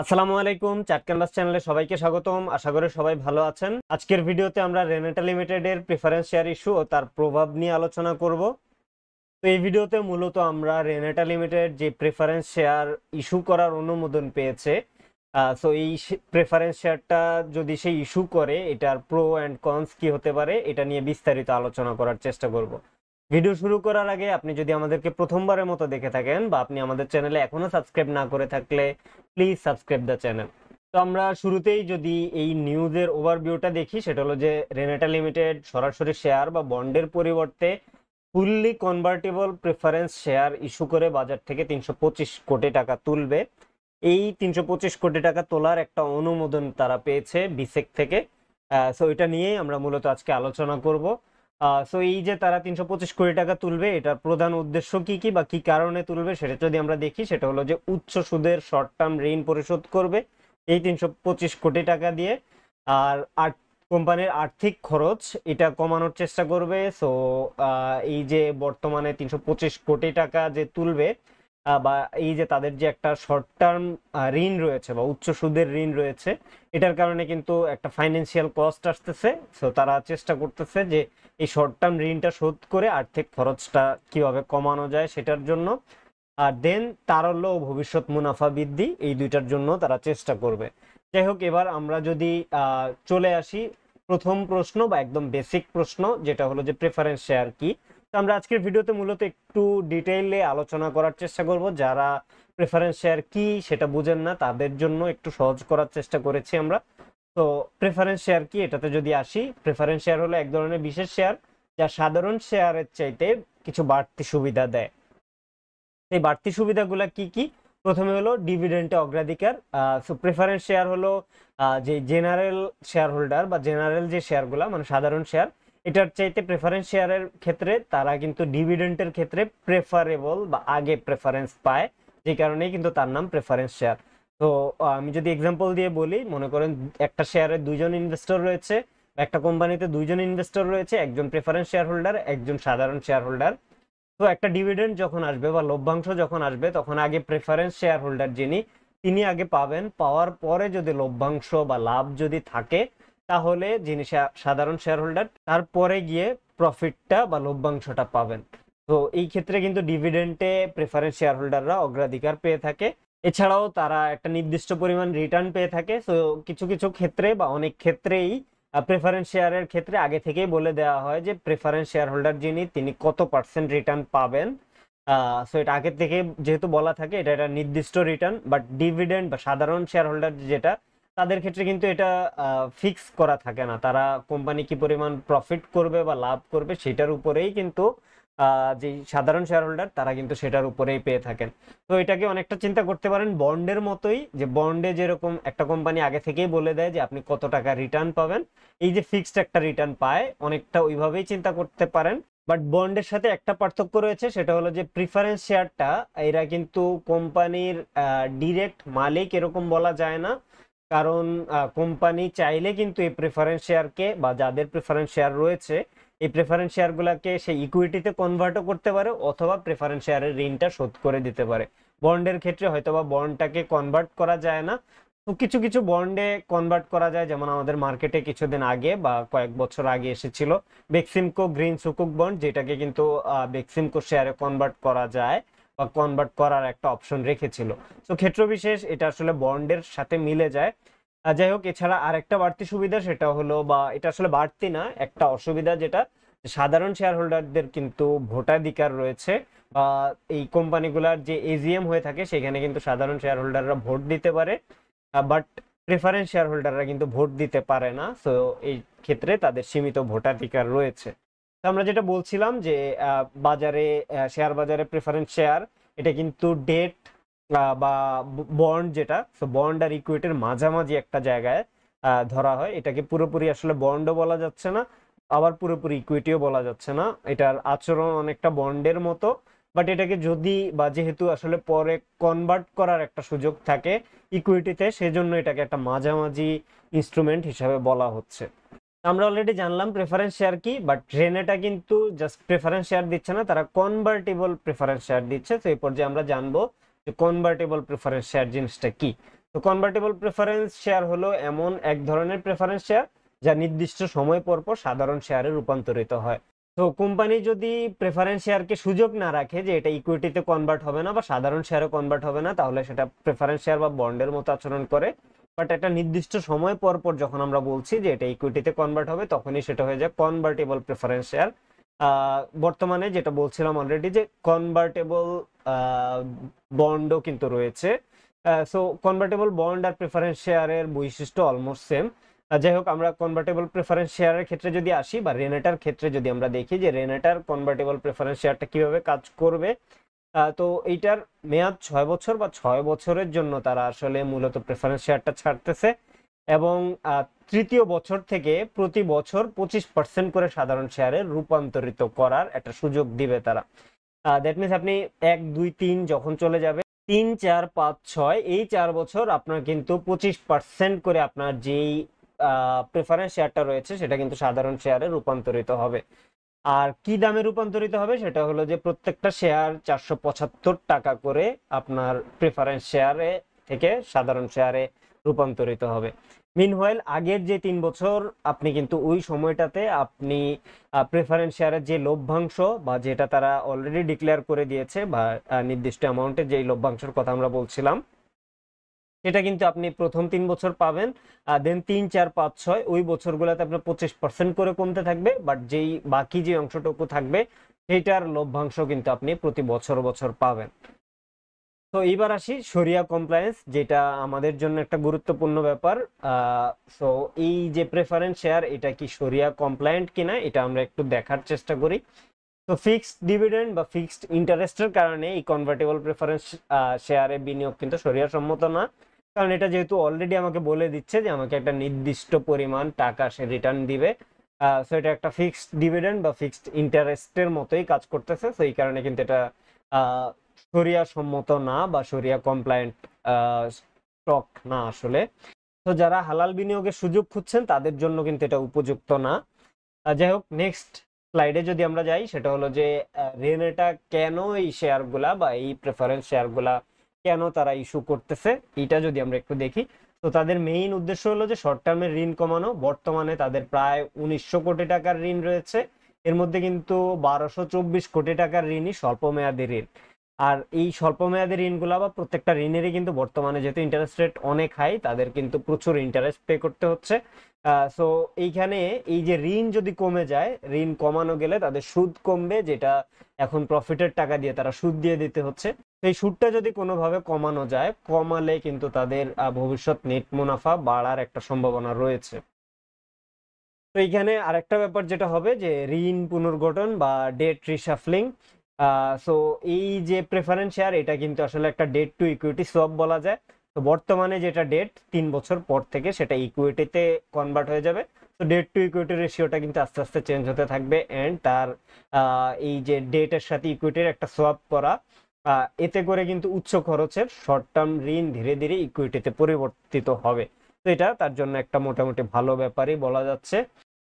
আসসালামু আলাইকুম, চাট ক্যানভাস চ্যানেলে সবাইকে স্বাগতম। আশা করি সবাই ভালো আছেন। আজকের ভিডিওতে আমরা রেনেটা লিমিটেডের প্রেফারেন্স শেয়ার ইস্যু ও তার প্রভাব নিয়ে আলোচনা করব। তো এই ভিডিওতে মূলত আমরা রেনেটা লিমিটেড যে প্রেফারেন্স শেয়ার ইস্যু করার অনুমোদন পেয়েছে, সো এই প্রেফারেন্স শেয়ারটা যদি সে ইস্যু করে এটার প্রো অ্যান্ড কনস কি হতে পারে এটা নিয়ে বিস্তারিত আলোচনা করার চেষ্টা করব। ভিডিও শুরু করার আগে আপনি যদি আমাদেরকে প্রথমবারের মতো দেখে থাকেন বা আপনি আমাদের চ্যানেলে এখনো সাবস্ক্রাইব না করে থাকলে প্লিজ সাবস্ক্রাইব দ্য চ্যানেল। তো আমরা শুরুতেই যদি এই নিউজের ওভারভিউটা দেখি, সেটা হলো যে রেনেটা লিমিটেড সরাসরি শেয়ার বা বন্ডের পরিবর্তে fully convertible preference share issue করে বাজার থেকে ৩২৫ কোটি টাকা তুলবে। এই ৩২৫ কোটি টাকা তোলার একটা অনুমোদন তারা পেয়েছে বিসেক থেকে। সো এটা নিয়েই আমরা মূলত আজকে আলোচনা করব। সো এই যে তারা ৩২৫ কোটি টাকা তুলবে, এটার প্রধান উদ্দেশ্য কি কি বা কি কারণে তুলবে সেটা যদি আমরা দেখি, সেটা হলো যে উচ্চ সুদের শর্ট টার্ম ঋণ পরিশোধ করবে এই ৩২৫ কোটি টাকা দিয়ে। আর কোম্পানির আর্থিক খরচ এটা কমানোর চেষ্টা করবে। সো এই যে বর্তমানে ৩২৫ কোটি টাকা যে তুলবে, বা এই যে তাদের যে একটা শর্ট টার্ম ঋণ রয়েছে বা উচ্চ সুদের ঋণ রয়েছে, এটার কারণে কিন্তু একটা ফাইন্যান্সিয়াল কস্ট আসতেছে। সো তারা চেষ্টা করতেছে যে এই শর্ট টার্ম ঋণটা শোধ করে আর্থিক খরচটা কিভাবে কমানো যায় সেটার জন্য। আর দেন তারল্য ও ভবিষ্যৎ মুনাফা বৃদ্ধি, এই দুইটার জন্য তারা চেষ্টা করবে। যাই হোক, এবার আমরা যদি চলে আসি প্রথম প্রশ্ন বা একদম বেসিক প্রশ্ন, যেটা হলো যে প্রেফারেন্স শেয়ার কি। তো আমরা আজকের ভিডিওতে মূলত একটু ডিটেইলে আলোচনা করার চেষ্টা করব। যারা প্রেফারেন্স শেয়ার কি সেটা বুঝেন না তাদের জন্য একটু সহজ করার চেষ্টা করেছি আমরা। তো প্রেফারেন্স শেয়ার কি এটাতে যদি আসি, প্রেফারেন্স শেয়ার হলো এক ধরনের বিশেষ শেয়ার যা সাধারণ শেয়ারের চাইতে কিছু বাড়তি সুবিধা দেয়। এই বাড়তি সুবিধাগুলো কি কি? প্রথমে হলো ডিভিডেন্টে অগ্রাধিকার। সো প্রেফারেন্স শেয়ার হলো যে জেনারেল শেয়ার হোল্ডার বা জেনারেল যে শেয়ারগুলা মানে সাধারণ শেয়ার, এটার চাইতে প্রেফারেন্স শেয়ারের ক্ষেত্রে তারা কিন্তু ডিভিডেন্টের ক্ষেত্রে প্রেফারেবল বা আগে প্রেফারেন্স পায়, যে কারণেই কিন্তু তার নাম প্রেফারেন্স শেয়ার। তো আমি যদি এক্সাম্পল দিয়ে বলি, মনে করেন একটা শেয়ারে দুইজন ইনভেস্টর রয়েছে, একটা কোম্পানিতে দুইজন ইনভেস্টর রয়েছে, একজন প্রেফারেন্স শেয়ার হোল্ডার, একজন সাধারণ শেয়ার হোল্ডার। তো একটা ডিভিডেন্ড যখন আসবে বা লভ্যাংশ যখন আসবে, তখন আগে প্রেফারেন্স শেয়ার হোল্ডার যিনি, তিনি আগে পাবেন। পাওয়ার পরে যদি লভ্যাংশ বা লাভ যদি থাকে, তাহলে যিনি সাধারণ শেয়ার হোল্ডার তারপরে গিয়ে প্রফিটটা বা লভ্যাংশটা পাবেন। তো এই ক্ষেত্রে কিন্তু ডিভিডেন্টে প্রেফারেন্স শেয়ার হোল্ডাররা অগ্রাধিকার পেয়ে থাকে। এছাড়াও তারা একটা নির্দিষ্ট পরিমাণ রিটার্ন পেয়ে থাকে। তো কিছু কিছু ক্ষেত্রে বা অনেক ক্ষেত্রেই প্রেফারেন্স শেয়ারের ক্ষেত্রে আগে থেকেই বলে দেওয়া হয় যে প্রেফারেন্স শেয়ার হোল্ডার যিনি, তিনি কত পার্সেন্ট রিটার্ন পাবেন। সো এটা আগে থেকে যেহেতু বলা থাকে, এটা একটা নির্দিষ্ট রিটার্ন। বাট ডিভিডেন্ড বা সাধারণ শেয়ার হোল্ডার যেটা, তাদের ক্ষেত্রে কিন্তু এটা ফিক্স করা থাকে না। তারা কোম্পানি কি পরিমাণ প্রফিট করবে বা লাভ করবে সেটার উপরেই কিন্তু যে সাধারণ শেয়ার হোল্ডার তারা কিন্তু সেটার উপরেই পেয়ে থাকেন। তো এটাকে অনেকটা চিন্তা করতে পারেন বন্ডের মতোই, যে বন্ডে যেরকম একটা কোম্পানি আগে থেকেই বলে দেয় যে আপনি কত টাকা রিটার্ন পাবেন, এই যে ফিক্সড একটা রিটার্ন পায়, অনেকটা ওইভাবেই চিন্তা করতে পারেন। বাট বন্ডের সাথে একটা পার্থক্য রয়েছে, সেটা হলো যে প্রিফারেন্স শেয়ারটা এরা কিন্তু কোম্পানির ডিরেক্ট মালিক এরকম বলা যায় না। কারণ কোম্পানি চাইলে কিন্তু এই প্রেফারেন্স শেয়ারকে বা যাদের প্রেফারেন্স শেয়ার রয়েছে, এই প্রেফারেন্স শেয়ারগুলোকে সে ইকুইটিতে কনভার্টও করতে পারে অথবা প্রেফারেন্স শেয়ারের ঋণটা শোধ করে দিতে পারে। বন্ডের ক্ষেত্রে হয়তোবা বন্ডটাকে কনভার্ট করা যায় না। তো কিছু কিছু বন্ডে কনভার্ট করা যায়, যেমন আমাদের মার্কেটে কিছুদিন আগে বা কয়েক বছর আগে এসেছিল বেক্সিমকো গ্রিন সুকুক বন্ড, যেটাকে কিন্তু বেক্সিমকো শেয়ারে কনভার্ট করা যায় বা কনভার্ট করার একটা অপশন রেখেছিল। তো ক্ষেত্র বিশেষ এটা আসলে বন্ডের সাথে মিলে যায়। যাই হোক, এছাড়া আরেকটা বাড়তি সুবিধা সেটা হলো, বা এটা আসলে বাড়তি না, একটা অসুবিধা, যেটা সাধারণ শেয়ার হোল্ডারদের কিন্তু ভোটাধিকার রয়েছে। বা এই কোম্পানিগুলোর যে এজিএম হয়ে থাকে সেখানে কিন্তু সাধারণ শেয়ার হোল্ডাররা ভোট দিতে পারে, বাট প্রেফারেন্স শেয়ার হোল্ডাররা কিন্তু ভোট দিতে পারে না। সো এই ক্ষেত্রে তাদের সীমিত ভোটাধিকার রয়েছে। তো আমরা যেটা বলছিলাম যে বাজারে, শেয়ার বাজারে প্রেফারেন্স শেয়ার এটা কিন্তু ডেট বা বন্ড, যেটা বন্ড আর ইকুইটির মাঝামাঝি একটা জায়গায় ধরা হয়। এটাকে পুরোপুরি আসলে বন্ডও বলা যাচ্ছে না, আবার পুরোপুরি ইকুইটিও বলা যাচ্ছে না। এটার আচরণ অনেকটা বন্ডের মতো, বাট এটাকে যদি বা যেহেতু আসলে পরে কনভার্ট করার একটা সুযোগ থাকে ইকুইটিতে, সেজন্য এটাকে একটা মাঝামাঝি ইনস্ট্রুমেন্ট হিসাবে বলা হচ্ছে। আমরা অলরেডি জানলাম প্রেফারেন্স শেয়ার কি, বাট রেনেটা কিন্তু জাস্ট প্রেফারেন্স শেয়ার দিচ্ছে না, তারা কনভার্টেবল প্রেফারেন্স শেয়ার দিচ্ছে। তো এই পর্যায়ে আমরা জানবো যে কনভার্টেবল প্রেফারেন্স শেয়ার জিনিসটা কি। তো কনভার্টেবল প্রেফারেন্স শেয়ার হলো এমন এক ধরনের প্রেফারেন্স শেয়ার যা নির্দিষ্ট সময় পর পর সাধারণ শেয়ারে রূপান্তরিত হয়। তো কোম্পানি যদি প্রেফারেন্স শেয়ারকে সুযোগ না রাখে যে এটা ইকুইটিতে কনভার্ট হবে না বা সাধারণ শেয়ারে কনভার্ট হবে না, তাহলে সেটা প্রেফারেন্স শেয়ার বা বন্ডের মতো আচরণ করে। বাট একটা নির্দিষ্ট সময় পর পর যখন আমরা বলছি যে এটা ইকুইটিতে কনভার্ট হবে, তখনই সেটা হয়ে যায় কনভার্টেবল প্রেফারেন্স শেয়ার। বর্তমানে যেটা বলছিলাম অলরেডি, যে কনভার্টেবল বন্ডও কিন্তু রয়েছে। সো কনভার্টেবল বন্ড আর প্রেফারেন্স শেয়ারের বৈশিষ্ট্য অলমোস্ট সেম। যাই হোক, আমরা কনভার্টেবল প্রেফারেন্স শেয়ারের ক্ষেত্রে যদি আসি বা রেনেটার ক্ষেত্রে যদি আমরা দেখি যে রেনেটার কনভার্টেবল প্রেফারেন্স শেয়ারটা কিভাবে কাজ করবে। তো এইটার মেয়াদ 6 বছর বা 6 বছরের জন্য তারা আসলে মূলত প্রেফারেন্স শেয়ারটা ছাড়তেছে, এবং তৃতীয় বছর থেকে প্রতি বছর 25% করে সাধারণ শেয়ারে রূপান্তরিত করার একটা সুযোগ দিবে তারা। দ্যাট মিনস আপনি 1, 2, 3 যখন চলে যাবে, 3, 4, 5, 6 এই 4 বছর আপনার কিন্তু 25% করে আপনার যেই প্রেফারেন্স শেয়ারটা রয়েছে সেটা কিন্তু সাধারণ শেয়ারে রূপান্তরিত হবে। আর কি দামে রূপান্তরিত হবে সেটা হলো যে প্রত্যেকটা শেয়ার 475 টাকা করে আপনার প্রেফারেন্স শেয়ারে থেকে সাধারণ শেয়ারে রূপান্তরিত হবে। মিনওয়াইল আগের যে 3 বছর আপনি কিন্তু ওই সময়টাতে আপনি প্রেফারেন্স শেয়ারের যে লভ্যাংশ বা যেটা তারা অলরেডি ডিক্লেয়ার করে দিয়েছে বা নির্দিষ্ট অ্যামাউন্টে যেই লভ্যাংশের কথা আমরা বলছিলাম, এটা কিন্তু আপনি প্রথম 3 বছর পাবেন। দেন 3, 4, 5, 6 ওই বছরগুলোতে আপনার 25% করে কমতে থাকবে, বাট যেই বাকি যে অংশটুকু থাকবে সেইটার লভ্যাংশ কিন্তু আপনি প্রতি বছর বছর পাবেন। তো এইবার আসি শরিয়া কমপ্লায়েন্স, যেটা আমাদের জন্য একটা গুরুত্বপূর্ণ ব্যাপার। সো এই যে প্রেফারেন্স শেয়ার, এটা কি শরিয়া কমপ্লায়েন্ট কিনা এটা আমরা একটু দেখার চেষ্টা করি। তো ফিক্সড ডিভিডেন্ড বা ফিক্সড ইন্টারেস্টের কারণে এই কনভার্টেবল প্রেফারেন্স শেয়ারে বিনিয়োগ কিন্তু শরিয়া সম্মত না, কারণ এটা যেহেতু অলরেডি আমাকে বলে দিচ্ছে যে আমাকে একটা নির্দিষ্ট পরিমাণ টাকা সে রিটার্ন দিবে। সো এটা একটা ফিক্সড ডিভিডেন্ড বা ফিক্সড ইন্টারেস্টের মতোই কাজ করতেছে। সো এই কারণে কিন্তু এটা শরিয়া সম্মত না বা শরিয়া কমপ্লায়েন্ট স্টক না আসলে। তো যারা হালাল বিনিয়োগের সুযোগ খুঁজছেন তাদের জন্য কিন্তু এটা উপযুক্ত না। যাই হোক, নেক্সট স্লাইডে যদি আমরা যাই, সেটা হলো যে রেনেটা কেন এই শেয়ারগুলা বা এই প্রেফারেন্স শেয়ারগুলা কেন তারা ইস্যু করতেছে, এটা যদি আমরা একটু দেখি। তো তাদের মেইন উদ্দেশ্য হলো যে শর্ট টার্মের ঋণ কমানো। বর্তমানে তাদের প্রায় 1900 কোটি টাকার ঋণ রয়েছে, এর মধ্যে কিন্তু 1224 কোটি টাকার ঋণই স্বল্প মেয়াদী ঋণ। আর এই স্বল্প মেয়াদী ঋণগুলা বা প্রত্যেকটা ঋণেরই কিন্তু বর্তমানে যেহেতু ইন্টারেস্ট রেট অনেক হাই, তাদের কিন্তু প্রচুর ইন্টারেস্ট পে করতে হচ্ছে। সো এইখানে এই যে ঋণ যদি কমে যায়, ঋণ কমানো গেলে তাদের সুদ কমবে, যেটা এখন প্রফিটের টাকা দিয়ে তারা সুদ দিয়ে দিতে হচ্ছে। এই সুদটা যদি কোনোভাবে কমানো যায়, কমালে কিন্তু তাদের ভবিষ্যৎ নেট মুনাফা বাড়ার একটা সম্ভাবনা রয়েছে। তো এইখানে আরেকটা ব্যাপার যেটা হবে যে ঋণ পুনর্গঠন বা ডেট রিশাফলিং। সো এই যে প্রেফারেন্স শেয়ার, এটা কিন্তু আসলে একটা ডেট টু ইকুইটি সোয়াপ বলা যায়। তো বর্তমানে যেটা ডেট, 3 বছর পর থেকে সেটা ইকুইটিতে কনভার্ট হয়ে যাবে। তো ডেট টু ইকুইটি রেশিওটা কিন্তু আস্তে আস্তে চেঞ্জ হতে থাকবে, এন্ড তার এই যে ডেটের সাথে ইকুইটির একটা সোয়াপ করা, এতে করে কিন্তু উচ্চ খরচের শর্ট টার্ম ঋণ ধীরে ধীরে ইকুইটিতে পরিবর্তিত হবে। তো এটা তার জন্য একটা মোটামুটি ভালো ব্যাপারই বলা যাচ্ছে।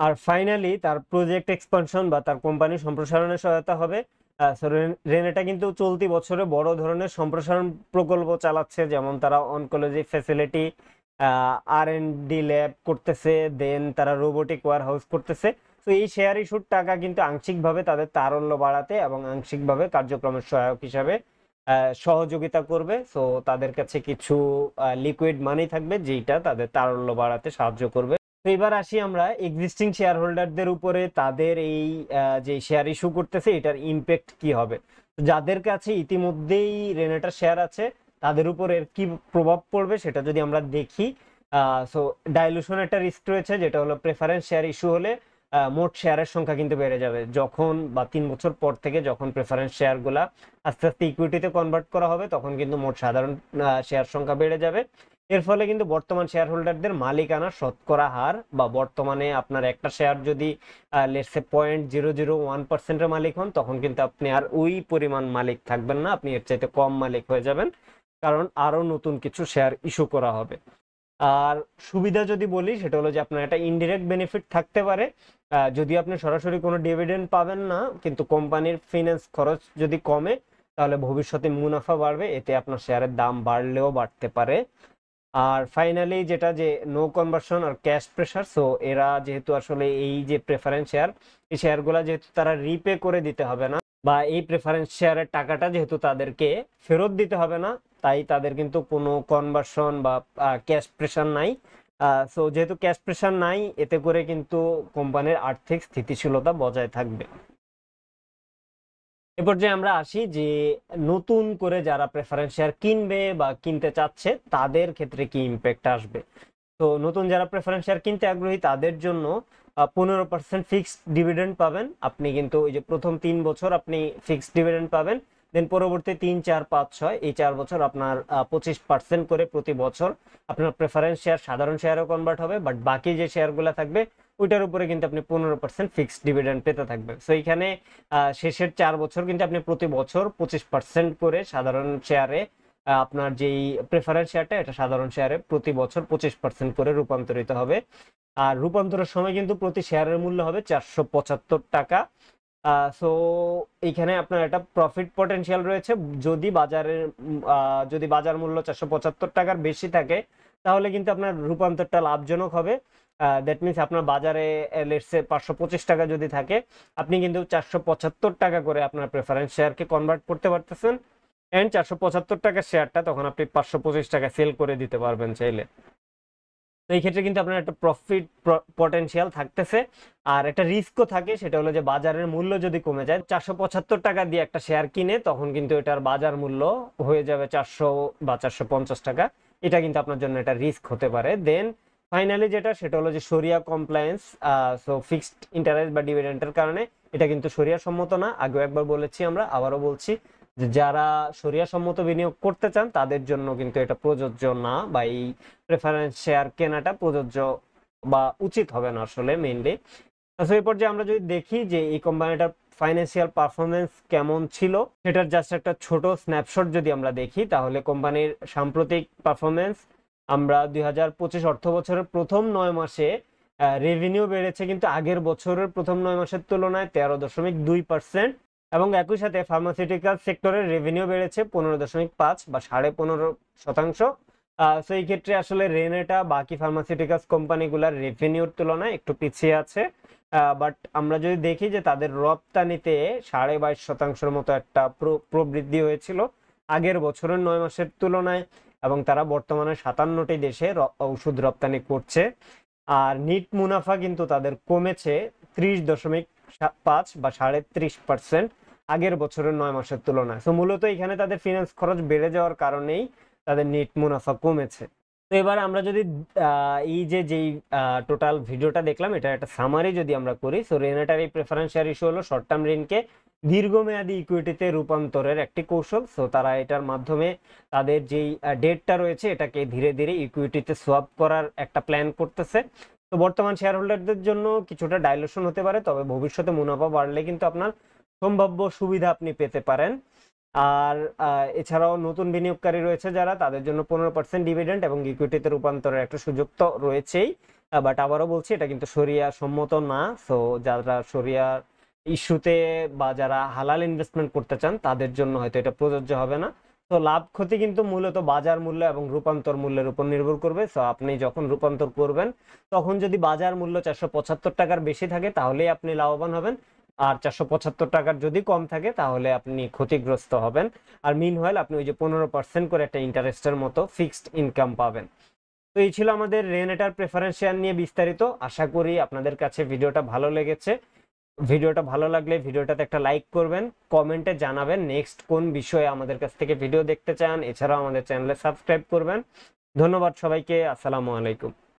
আর ফাইনালি তার প্রজেক্ট এক্সপানশন বা তার কোম্পানি সম্প্রসারণে সহায়তা হবে। রেনেটা কিন্তু চলতি বছরে বড় ধরনের সম্প্রসারণ প্রকল্প চালাচ্ছে, যেমন তারা অনকোলজি ফ্যাসিলিটি, R&D ল্যাব করতেছে, দেন তারা রোবোটিক ওয়্যার হাউস করতেছে। তো এই শেয়ার ইস্যুর টাকা কিন্তু আংশিকভাবে তাদের তারল্য বাড়াতে এবং আংশিকভাবে কার্যক্রমের সহায়ক হিসাবে সহযোগিতা করবে। সো তাদের কাছে কিছু লিকুইড মানি থাকবে, যেটা তাদের তারল্য বাড়াতে সাহায্য করবে। তো এবার আসি আমরা এক্সিস্টিং শেয়ার হোল্ডারদের উপরে, তাদের এই যে শেয়ার ইস্যু করতেছে এটার ইম্প্যাক্ট কি হবে। যাদের কাছে ইতিমধ্যেই রেনেটার শেয়ার আছে তাদের উপর এর কি প্রভাব পড়বে সেটা যদি আমরা দেখি। সো ডাইলুশন একটা রিস্ক রয়েছে, যেটা হলো প্রেফারেন্স শেয়ার ইস্যু হলে মোট শেয়ারের সংখ্যা কিন্তু বেড়ে যাবে, যখন বা 3 বছর পর থেকে যখন প্রেফারেন্স শেয়ারগুলা আস্তে আস্তে ইকুইটিতে কনভার্ট করা হবে, তখন কিন্তু মোট সাধারণ শেয়ার সংখ্যা বেড়ে যাবে। এর ফলে কিন্তু বর্তমান শেয়ার হোল্ডারদের মালিকানা শতকরা হার বা বর্তমানে আপনার একটা শেয়ার যদি লেটসে 0.001%-এর মালিক হন, তখন কিন্তু আপনি আর ওই পরিমাণ মালিক থাকবেন না, আপনি এর চাইতে কম মালিক হয়ে যাবেন, কারণ আরো নতুন কিছু শেয়ার ইস্যু করা হবে। আর সুবিধা যদি বলি, সেটা হলো যে আপনার একটা ইনডিরেক্ট বেনিফিট থাকতে পারে। যদি আপনি সরাসরি কোনো ডিভিডেন্ড পাবেন না, কিন্তু কোম্পানির ফিনান্স খরচ যদি কমে, তাহলে ভবিষ্যতে মুনাফা বাড়বে, এতে আপনার শেয়ারের দাম বাড়লেও বাড়তে পারে। আর ফাইনালি যেটা যে নো কনভার্সন আর ক্যাশ প্রেসার, সো এরা যেহেতু আসলে এই যে প্রেফারেন্স শেয়ার, এই শেয়ারগুলো যেহেতু তারা রিপে করে দিতে হবে না, বা এই প্রেফারেন্স শেয়ারের টাকাটা যেহেতু তাদেরকে ফেরত দিতে হবে না, তাই তাদের কিন্তু কোনো কনভার্সন বা ক্যাশ প্রেসার নাই। সো যেহেতু ক্যাশ প্রেসার নাই, এতে করে কিন্তু কোম্পানির আর্থিক স্থিতিশীলতা বজায় থাকবে। এরপর যে আমরা আসি যে নতুন করে যারা প্রেফারেন্স শেয়ার কিনবে বা কিনতে চাচ্ছে তাদের ক্ষেত্রে কি ইম্প্যাক্ট আসবে। তো নতুন যারা প্রেফারেন্স শেয়ার কিনতে আগ্রহী তাদের জন্য 15% ফিক্সড ডিভিডেন্ড পাবেন আপনি, কিন্তু ওই যে প্রথম 3 বছর আপনি ফিক্সড ডিভিডেন্ড পাবেন, দেন পরবর্তী 3, 4, 5, 6 এই 4 বছর আপনার 25% করে প্রতি বছর আপনার প্রেফারেন্স শেয়ার সাধারণ শেয়ারও কনভার্ট হবে, বাট বাকি যে শেয়ারগুলো থাকবে ওইটার উপরে কিন্তু আপনি 15% ফিক্সড ডিভিডেন্ড পেতে থাকবেন। সো এইখানে শেষের 4 বছর কিন্তু আপনি প্রতি বছর 25% করে সাধারণ শেয়ারে আপনার যেই প্রেফারেন্স শেয়ারটা এটা সাধারণ শেয়ারে প্রতি বছর 25% করে রূপান্তরিত হবে। আর রূপান্তরের সময় কিন্তু প্রতি শেয়ারের মূল্য হবে 475 টাকা। সো এইখানে আপনার একটা প্রফিট পটেনশিয়াল রয়েছে, যদি বাজার মূল্য 475 টাকার বেশি থাকে তাহলে কিন্তু আপনার রূপান্তরটা লাভজনক হবে। দ্যাট মিনস আপনার বাজারে লেটস সে 525 টাকা যদি থাকে, আপনি কিন্তু 475 টাকা করে আপনার প্রেফারেন্স শেয়ারকে কনভার্ট করতে পারতেছেন, এন্ড 475 টাকার শেয়ারটা তখন আপনি 525 টাকা সেল করে দিতে পারবেন চাইলে। তো এই ক্ষেত্রে কিন্তু আপনার একটা প্রফিট পটেনশিয়াল থাকতেছে। আর একটা রিস্কও থাকে, সেটা হলো যে বাজারের মূল্য যদি কমে যায়, 475 টাকা দিয়ে একটা শেয়ার কিনে তখন কিন্তু এটার বাজার মূল্য হয়ে যাবে 400 বা 450 টাকা, এটা কিন্তু আপনার জন্য একটা রিস্ক হতে পারে। দেন ফাইনালি যেটা সেটা হলো যে শরিয়া কমপ্লায়েন্স। সো ফিক্সড ইন্টারেস্ট বা ডিভিডেন্টের কারণে এটা কিন্তু শরিয়া সম্মত না, আগেও একবার বলেছি আমরা, আবারও বলছি যে যারা শরিয়া সম্মত বিনিয়োগ করতে চান তাদের জন্য কিন্তু এটা প্রযোজ্য না, বা এই প্রেফারেন্স শেয়ার কেনাটা প্রযোজ্য বা উচিত হবে না আসলে মেইনলি। এই পর্যায়ে আমরা যদি দেখি যে এই কোম্পানিটার ফাইন্যান্সিয়াল পারফরমেন্স কেমন ছিল, সেটার জাস্ট একটা ছোট স্ন্যাপশট যদি আমরা দেখি, তাহলে কোম্পানির সাম্প্রতিক পারফরমেন্স, আমরা 2025 অর্থ বছরের প্রথম 9 মাসে রেভিনিউ বেড়েছে কিন্তু আগের বছরের প্রথম 9 মাসের তুলনায় 13.2%, এবং একই সাথে ফার্মাসিউটিক্যাল সেক্টরের রেভিনিউ বেড়েছে 15.5 বা 15.5%। তো এই ক্ষেত্রে আসলে রেনেটা বাকি ফার্মাসিউটিক্যালস কোম্পানিগুলোর রেভিনিউর তুলনায় একটু পিছিয়ে আছে, বাট আমরা যদি দেখি যে তাদের রপ্তানিতে 22.5%-এর মতো একটা প্রবৃদ্ধি হয়েছিল আগের বছরের 9 মাসের তুলনায়, এবং তারা বর্তমানে 57টি দেশে ওষুধ রপ্তানি করছে। আর নিট মুনাফা কিন্তু তাদের কমেছে 30.5 বা 33% আগের বছরের 9 মাসের তুলনায়। তো মূলত এখানে তাদের ফিনান্স খরচ বেড়ে যাওয়ার কারণেই তাদের নেট মুনাফা কমেছে। তো এবার আমরা যদি এই যেই টোটাল ভিডিওটা দেখলাম এটা একটা সামারি যদি আমরা করি, সো রেনেটার এই প্রেফারেন্স শেয়ার ইস্যু হলো শর্ট টার্ম ঋণকে দীর্ঘমেয়াদী ইকুইটিতে রূপান্তরের একটি কৌশল। সো তারা এটার মাধ্যমে তাদের যেই ডেটটা রয়েছে এটাকে ধীরে ধীরে ইকুইটিতে সোয়াপ করার একটা প্ল্যান করতেছে। তো বর্তমান শেয়ার হোল্ডারদের জন্য কিছুটা ডাইলুশন হতে পারে, তবে ভবিষ্যতে মুনাফা বাড়লে কিন্তু আপনার সম্ভাব্য সুবিধা আপনি পেতে পারেন। আর এছাড়াও নতুন বিনিয়োগকারী রয়েছে যারা, তাদের জন্য 15% ডিভিডেন্ড এবং ইকুইটিতে রূপান্তরের একটা সুযোগ তো রয়েছেই, বাট আবারও বলছি এটা কিন্তু শরিয়া সম্মত না। সো যারা শরিয়া ইস্যুতে বা যারা হালাল ইনভেস্টমেন্ট করতে চান তাদের জন্য হয়তো এটা প্রযোজ্য হবে না। তো লাভ ক্ষতি কিন্তু মূলত বাজার মূল্য এবং রূপান্তর মূল্যের উপর নির্ভর করবে। সো আপনি যখন রূপান্তর করবেন তখন যদি বাজার মূল্য 475 টাকার বেশি থাকে তাহলেই আপনি লাভবান হবেন, আর 475 টাকার যদি কম থাকে তাহলে আপনি ক্ষতিগ্রস্ত হবেন। আর মিনওয়াইল আপনি ওই যে 15% করে একটা ইন্টারেস্টের মতো ফিক্সড ইনকাম পাবেন। তো এই ছিল আমাদের রেনেটার প্রেফারেন্স শেয়ার নিয়ে বিস্তারিত। আশা করি আপনাদের কাছে ভিডিওটা ভালো লেগেছে। ভিডিওটা ভালো লাগলে ভিডিওটাতে একটা লাইক করবেন, কমেন্টে জানাবেন নেক্সট কোন বিষয়ে আমাদের কাছ থেকে ভিডিও দেখতে চান, এছাড়াও আমাদের চ্যানেলে সাবস্ক্রাইব করবেন। ধন্যবাদ সবাইকে, আসসালামু আলাইকুম।